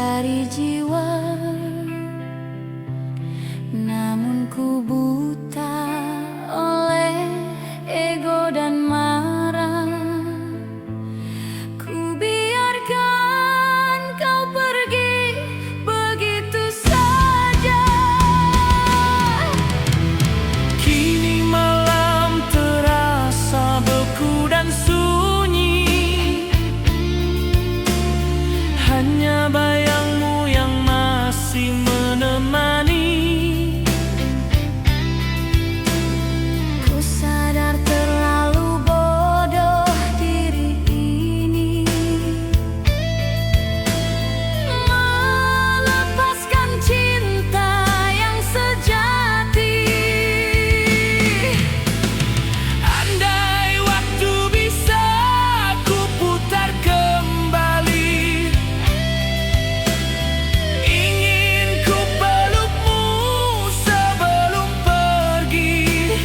dari jiwa, namun ku buta oleh ego dan marah. Ku biarkan kau pergi begitu saja. Kini malam terasa beku dan sunyi, hanya bayangmu yang masih menemani. Ku sadar terlalu bodoh diri ini, melepaskan cinta yang sejati. Andai waktu bisa ku putar kembali, ingin ku pelukmu sebelum pergi,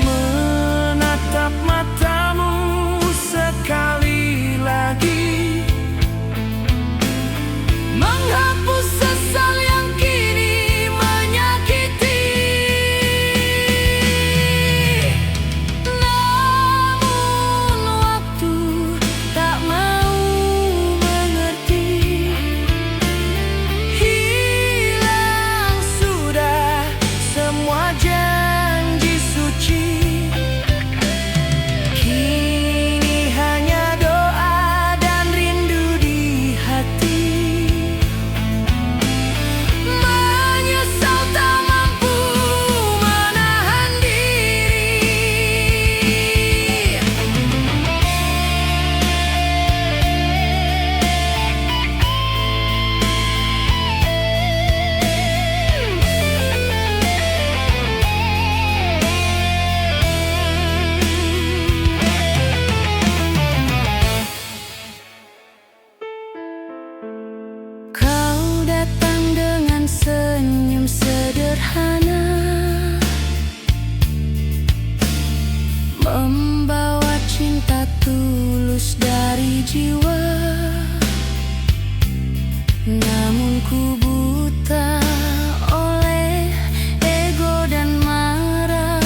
menatap matamu sekali lagi, menghapus sesal yang kini menyakiti. Namun waktu tak mau mengerti, Hilang sudah semua janji suci, kini hanya doa dan rindu di hati. menyesal tak mampu menahan diri. Kau datang dengan senyum sederhana, membawa cinta tulus dari jiwa, namun ku buta oleh ego dan marah.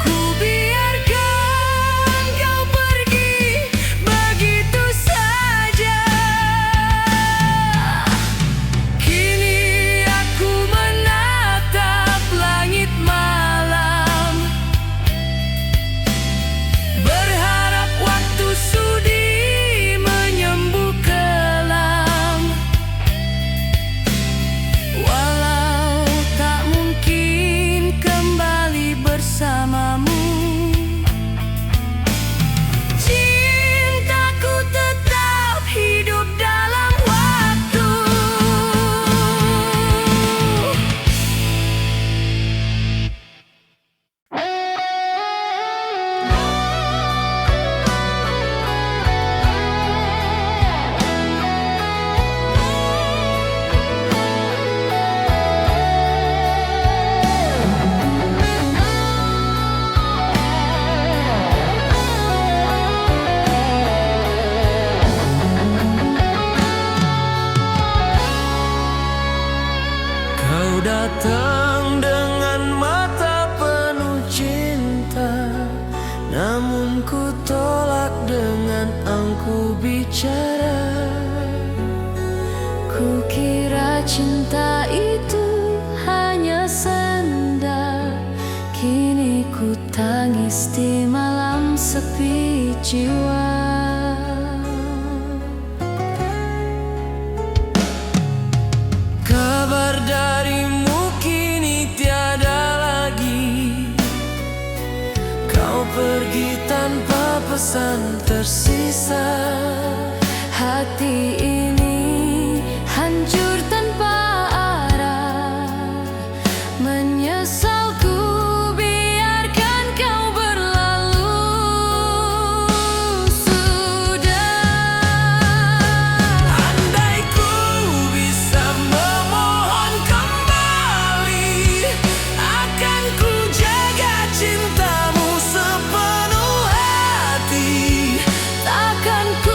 Ku biarkan kau pergi begitu saja. Kini aku menatap langit malam, berharap waktu sudi menyembuh kelam. Walau tak mungkin kembali bersamamu, cintaku tetap hidup dalam waktu. Kau datang dengan mata penuh cinta, namun ku tolak dengan angku bicara. Ku kira cinta itu hanya senda, kini ku tangis di malam sepi jiwa. Kabar darimu kini tiada lagi, kau pergi tanpa pesan tersisa. Hati ini hancur tanpa arah, menyesal ku biarkan kau berlalu. Sudah. Andai ku bisa memohon kembali, akan ku jaga cintamu sepenuh hati. Takkan ku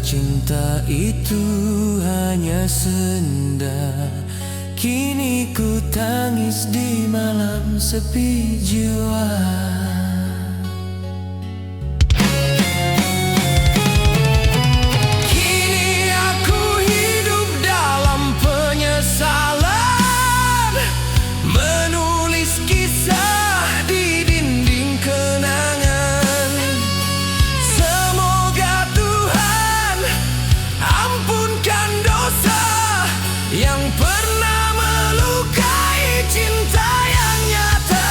cinta itu hanya senda. Kini ku tangis di malam sepi jiwa. Kini aku hidup dalam penyesalan, menulis kisah di dinding kenangan. Semoga Tuhan ampunkan dosa yang pernah melukai cinta yang nyata.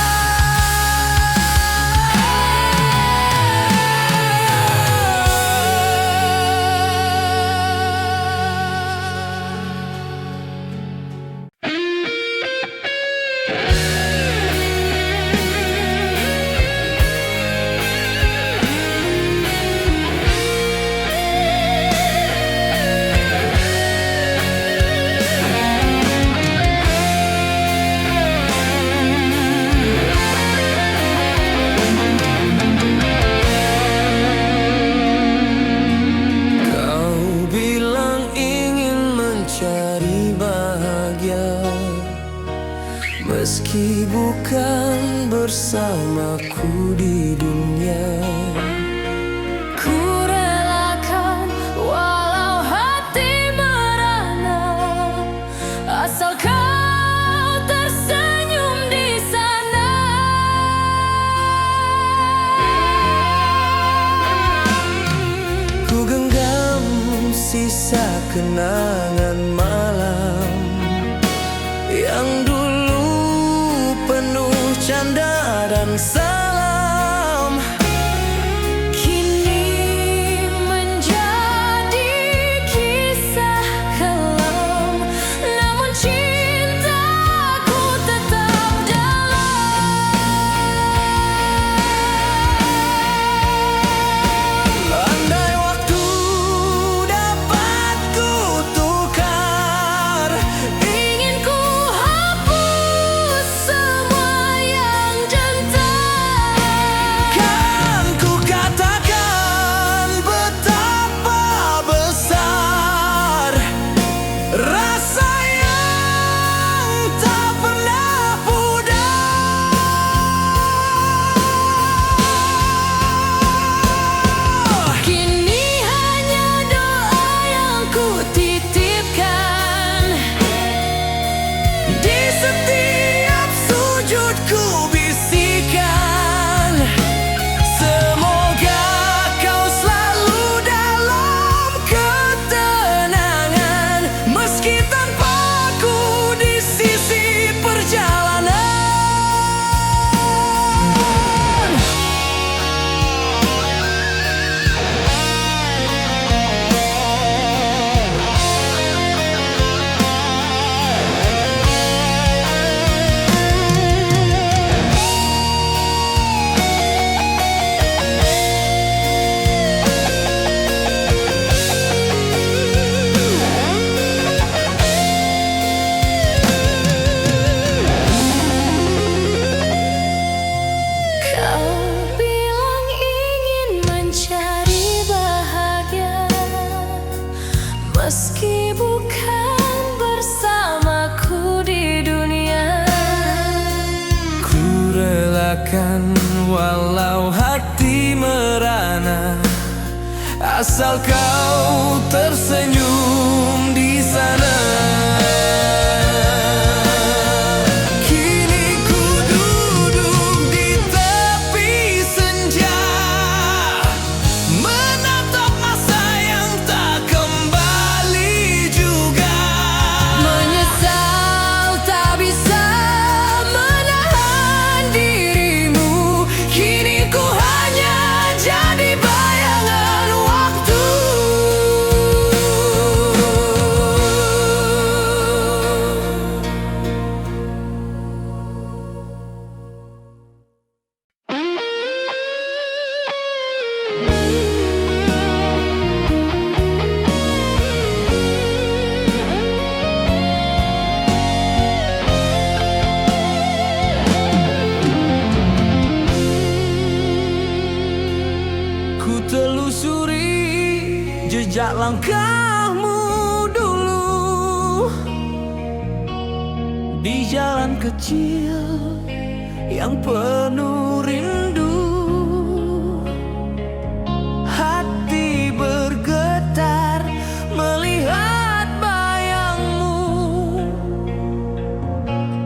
Meski bukan bersamaku di dunia, Ku relakan walau hati merana, asal kau tersenyum di sana. ku genggam sisa kenangan malam yang dulu penuh canda dan salam. Kini menjadi kisah kelam, namun cintaku tetap dalam. Andai waktu dapat ku tukar, Ingin ku hapus semua yang jentar. kan ku katakan betapa besar rasa yang tak pernah pudar. Kini hanya doa yang ku titipkan, Di setiap sujud ku bisikan, semoga kau selalu dalam ketenangan, meski tanpa aku di sisi perjalanan. kau bilang ingin mencari bahagia, meski bukan bersamaku di dunia. Ku relakan walau hati merana, asal kau tersenyum di sana. Kini ku duduk di tepi senja, menatap masa yang tak kembali juga. Menyesal tak bisa menahan dirimu, Kini ku hanya jadi bayangan waktu. Ku telusuri jejak langkahmu dulu di jalan kecil yang penuh rindu. Hati bergetar melihat bayangmu,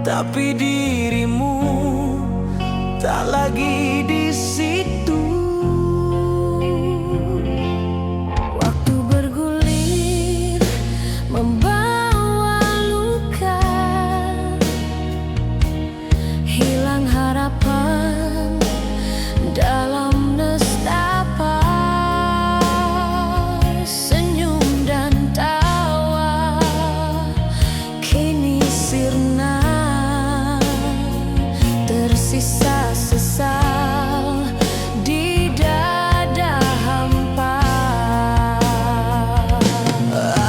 tapi dirimu tak lagi di situ. Waktu bergulir membawa luka, hilang harapan dalam nestapa. Senyum dan tawa kini sirna, tersisa sesal di dada hampa.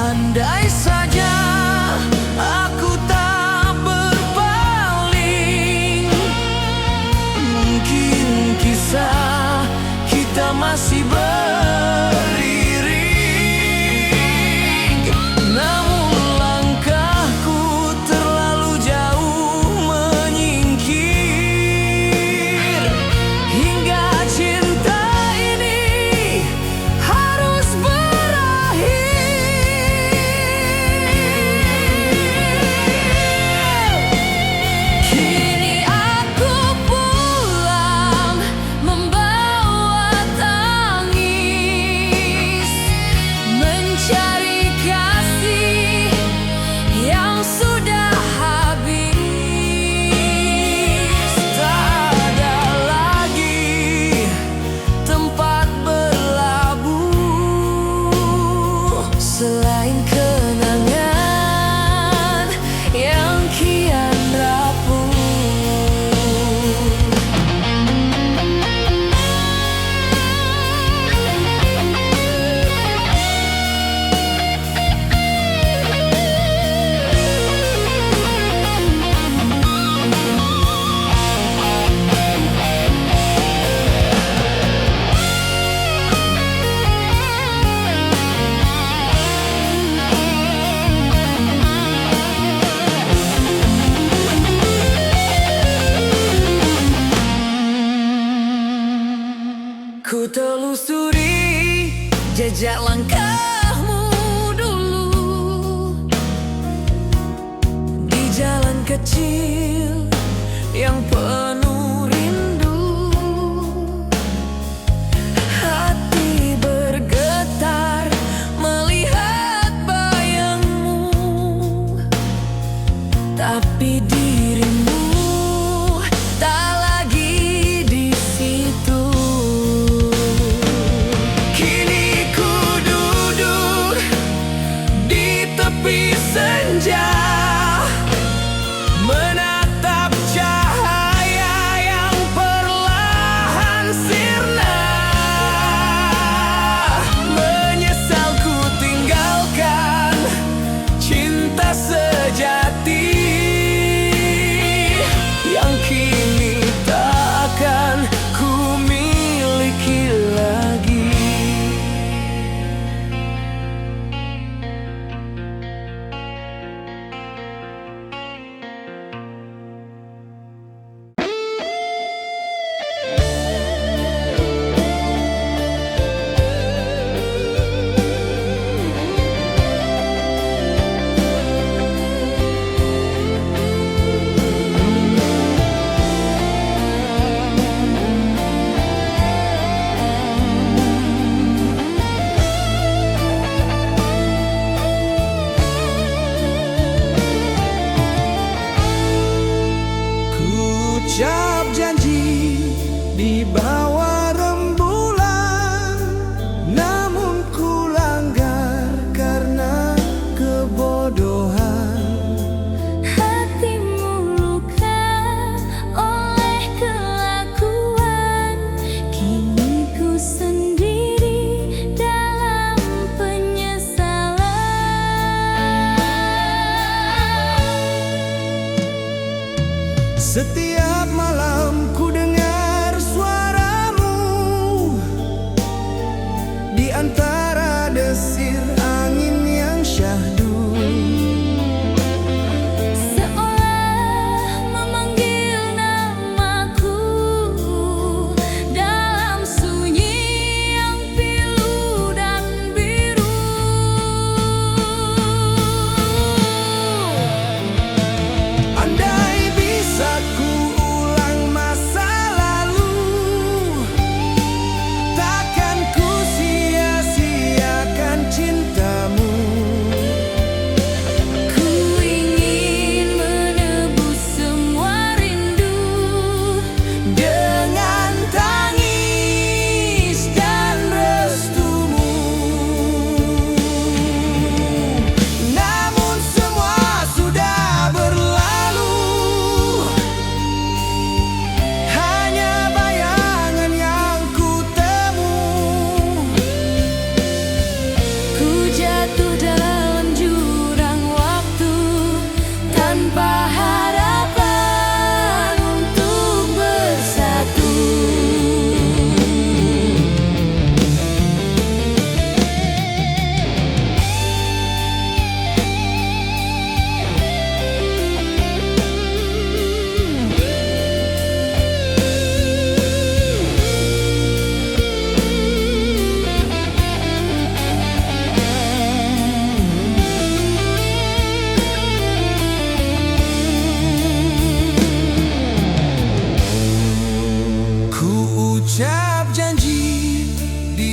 Andai saja aku tak berpaling, mungkin kisah kita masih beriring. Namun langkahku terlalu jauh menyingkir, hingga cinta ini harus berakhir. Kini aku pulang membawa tangis, mencari kasih yang sudah habis. Tak ada lagi tempat berlabuh Selain kenangan yang kian rapuh. Ku telusuri jejak langkahmu dulu di jalan kecil yang penuh rindu. Hati bergetar melihat bayangmu, tapi dirimu tak lagi di situ. Kini ku duduk di tepi senja, menatap cahaya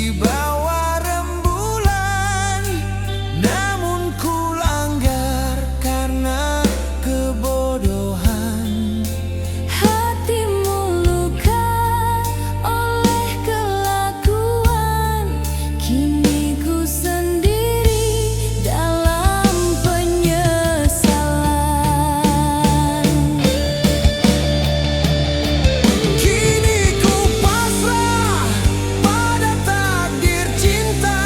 di bawah rembulan, namun ku langgar karena kebodohan. Hatimu luka oleh kelakuan, kini ku sendiri dalam penyesalan. Kini ku pasrah pada takdir cinta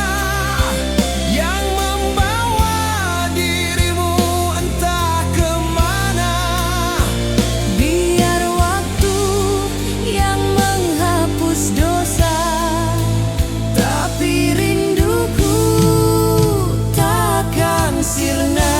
yang membawa dirimu entah kemana. Biar waktu yang menghapus dosa, Tapi rinduku takkan sirna.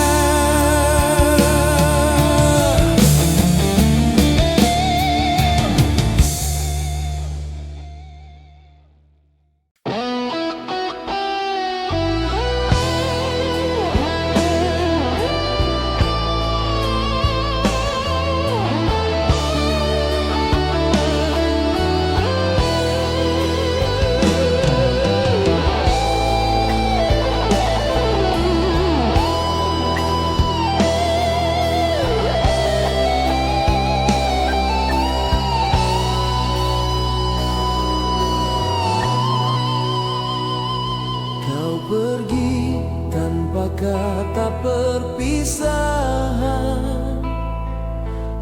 Kau pergi tanpa kata perpisahan,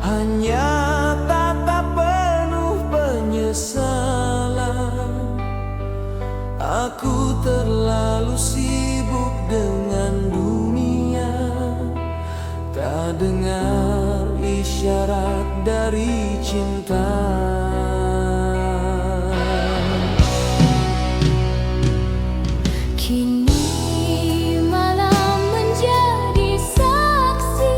hanya tatap penuh penyesalan. Aku terlalu sibuk dengan dunia, tak dengar isyarat dari cinta. kini malam menjadi saksi.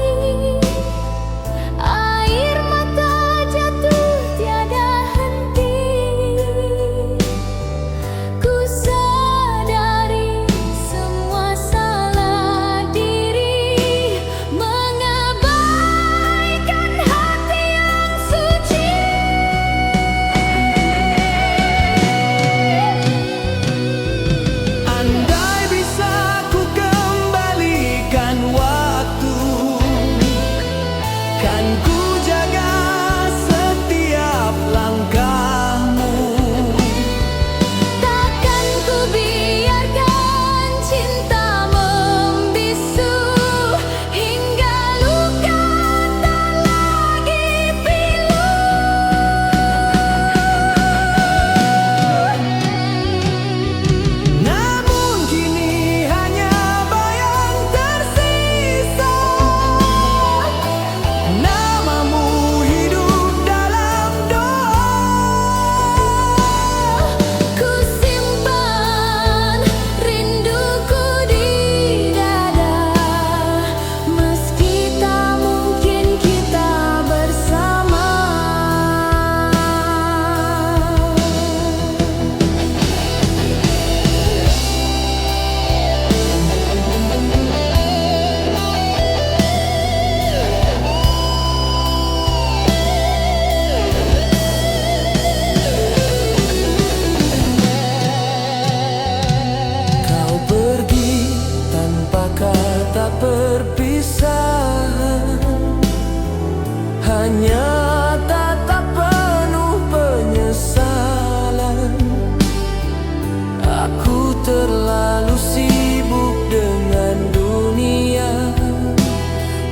Air mata jatuh tiada henti. Ku sadari semua salah diri, mengabaikan hati yang suci. Andai bisa ku kembalikan waktu, kan ku jaga setiap langkahmu. Takkan ku biarkan cinta membisu hingga luka tak lagi pilu. Namun kini hanya bayang tersisa, namamu hidup dalam doa. Ku simpan rinduku di dada, meski tak mungkin kita bersama. Kau pergi tanpa kata perpisahan, hanya tatap penuh penyesalan. Aku terlalu sibuk dengan dunia,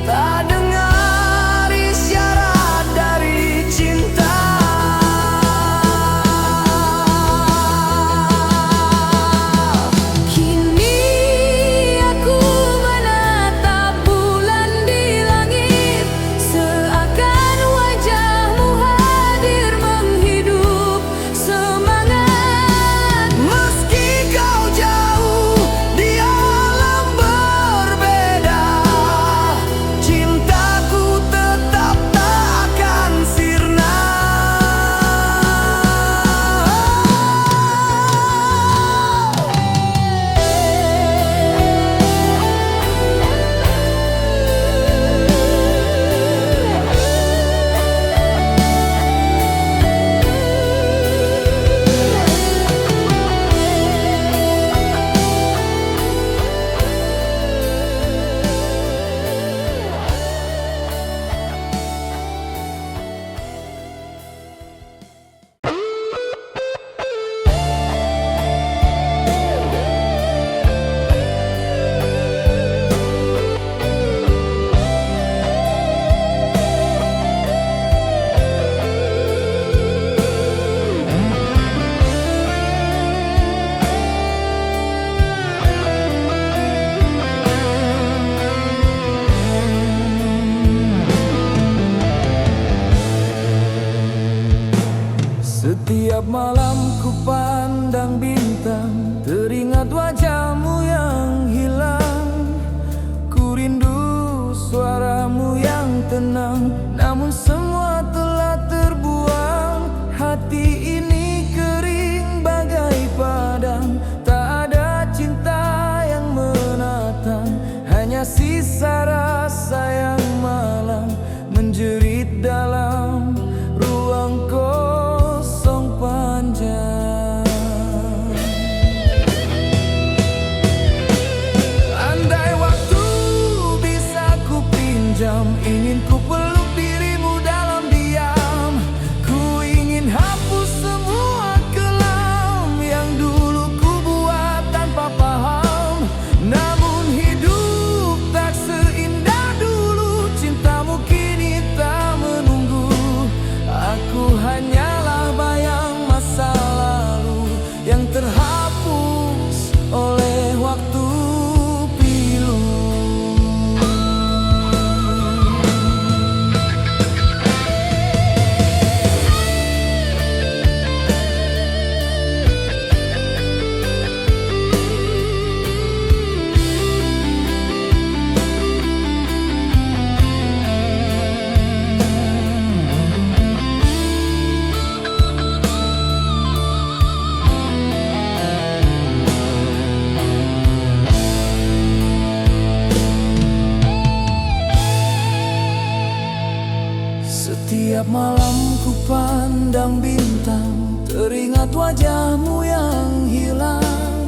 tak dengar isyarat dari cinta. Kini aku menatap bulan di langit, seakan wajahmu hadir menghidup semangat. Meski kau jauh kisah rasa yang malang menjerit dalam ruang kosong panjang. Andai waktu bisa ku pinjam, ingin ku peluk dirimu dalam diam. Ku ingin hapus semua kelam yang dulu ku buat tanpa paham. Namun hidup tak seindah dulu, cintamu kini tak menunggu. Aku hanyalah bayang masa lalu yang terhapus oleh waktu pilu. Setiap malam ku pandang bintang, teringat wajahmu yang hilang.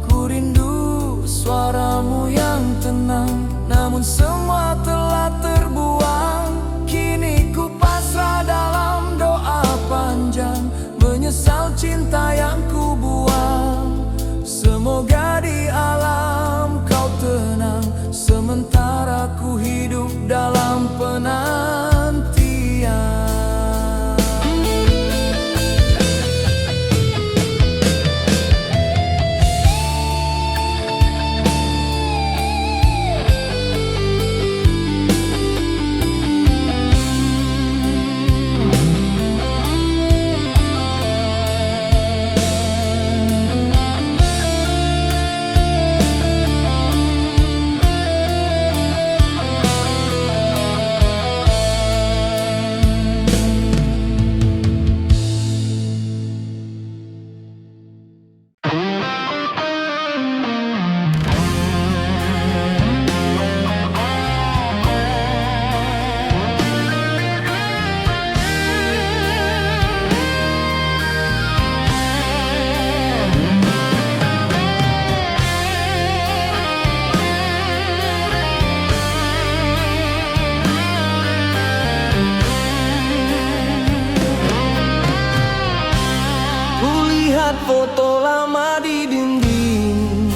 Ku rindu suaramu yang tenang, namun semua telah terbuang. Kini ku pasrah dalam doa panjang, menyesal cinta yang ku buang. Semoga di alam kau tenang, sementara ku hidup dalam penantian. Lihat foto lama di dinding,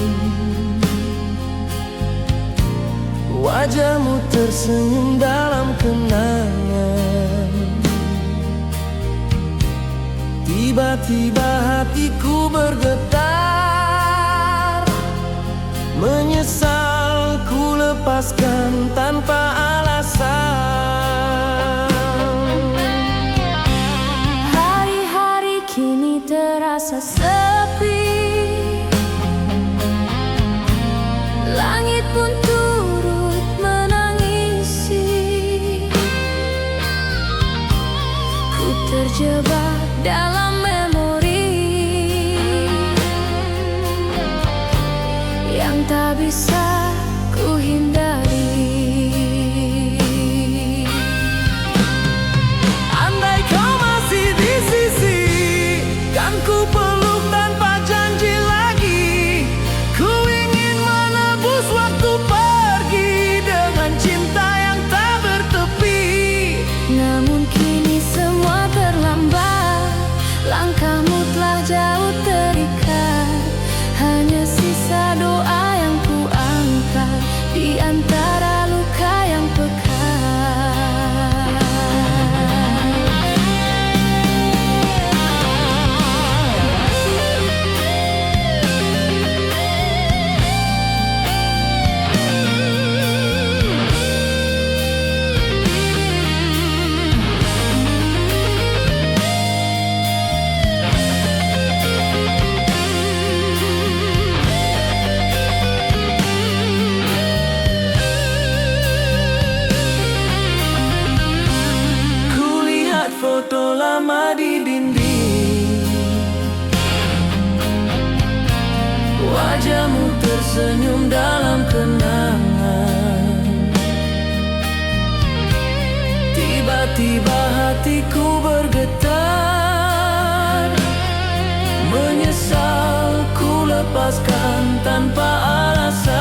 wajahmu tersenyum dalam kenangan. Tiba-tiba hatiku bergetar, menyesal ku lepaskan tanpa alasan. Hari-hari kini terasa sepi, langit pun turut menangisi. Ku terjebak dalam memori yang tak bisa ku hindari. Andai kau masih di sisi, kan ku peluk tanpa janji lagi. Ku ingin menebus waktu pergi dengan cinta yang tak bertepi. Namun kini semua terlambat, langkahmu telah jauh terikat. Hanya sisa doa yang ku angkat di antara luka yang pekat. Foto lama di dinding, wajahmu tersenyum dalam kenangan. Tiba-tiba hatiku bergetar, menyesal ku lepaskan tanpa alasan.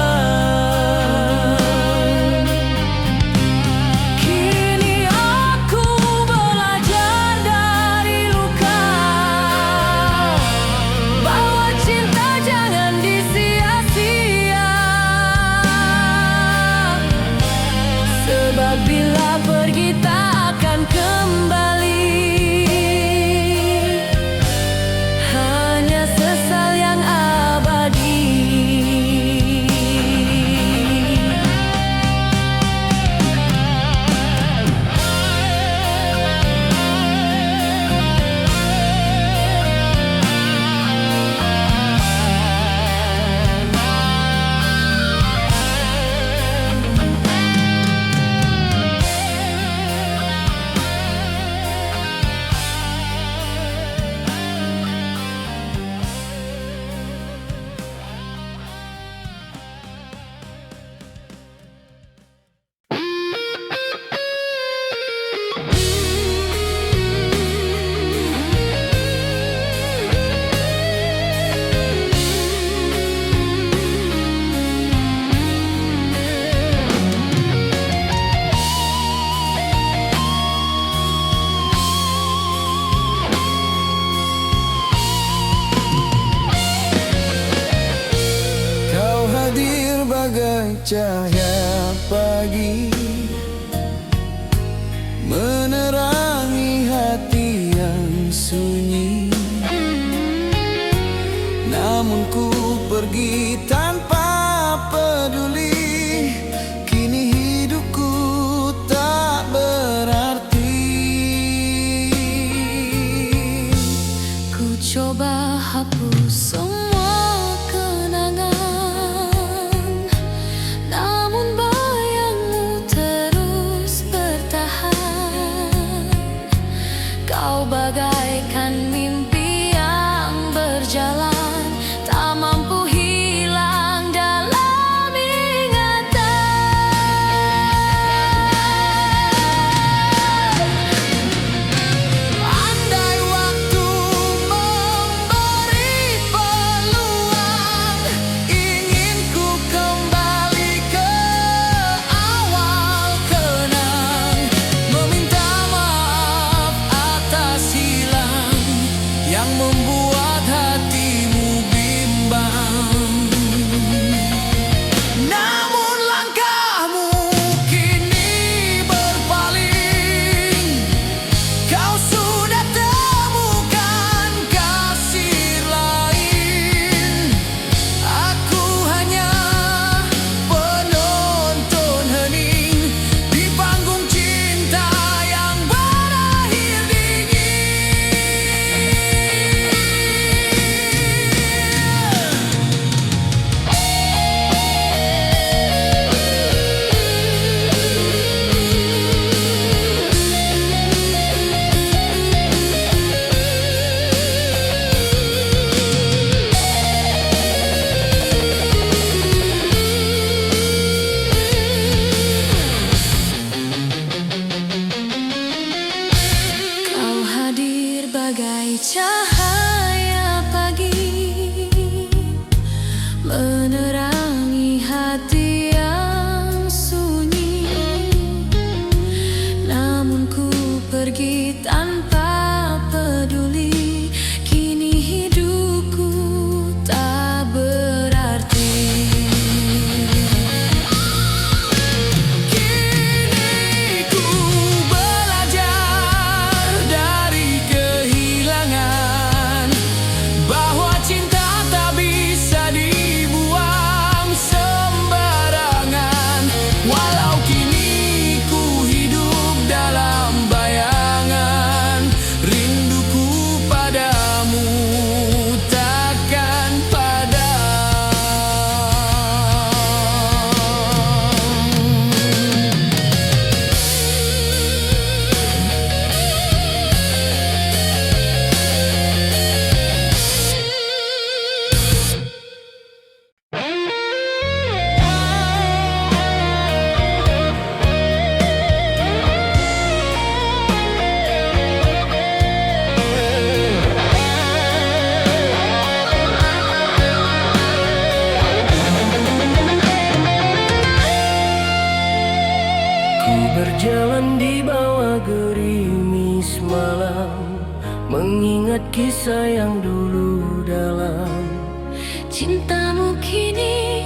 Kini aku belajar dari luka, bahwa cinta jangan disia-sia. Sebab bila pergi tak akan kembali, hanya sesal yang abadi. Kau hadir bagai cahaya pagi, menerangi hati yang sunyi. Namun ku pergi tanpa peduli, kini hidupku tak berarti. Ku coba hapus semua kenangan, namun bayangmu terus bertahan. Kau bagaikan mimpi yang berjalan, tak mampu hilang dalam ingatan. mengingat kisah yang dulu dalam. Cintamu kini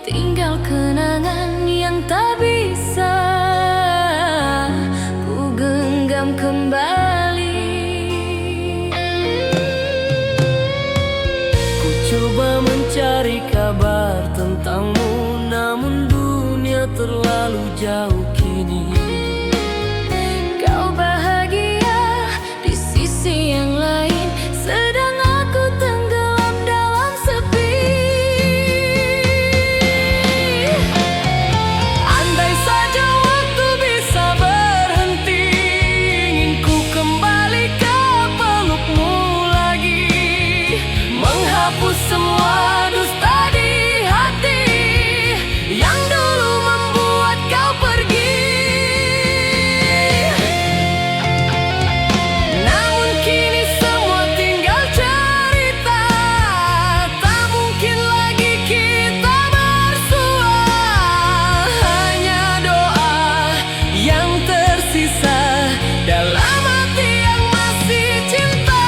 tinggal kenangan yang tak bisa ku genggam kembali. Ku coba mencari kabar tentangmu, namun dunia terlalu jauh kini. Kau bahagia di sisi yang lain, sedang aku tenggelam dalam sepi. Andai saja waktu bisa berhenti, ingin ku kembali ke pelukmu lagi, menghapus semua dusta di hati yang dulu membuat kau pergi. Namun kini semua tinggal cerita, tak mungkin lagi kita bersua. Hanya doa yang tersisa dalam hati yang masih cinta.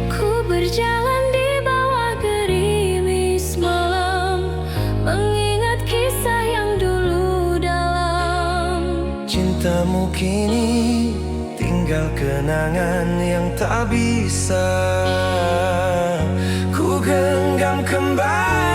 Ku berjalan di bawah gerimis malam, mengingat kisah yang dulu dalam. Cintamu kini tinggal kenangan yang tak bisa ku genggam kembali.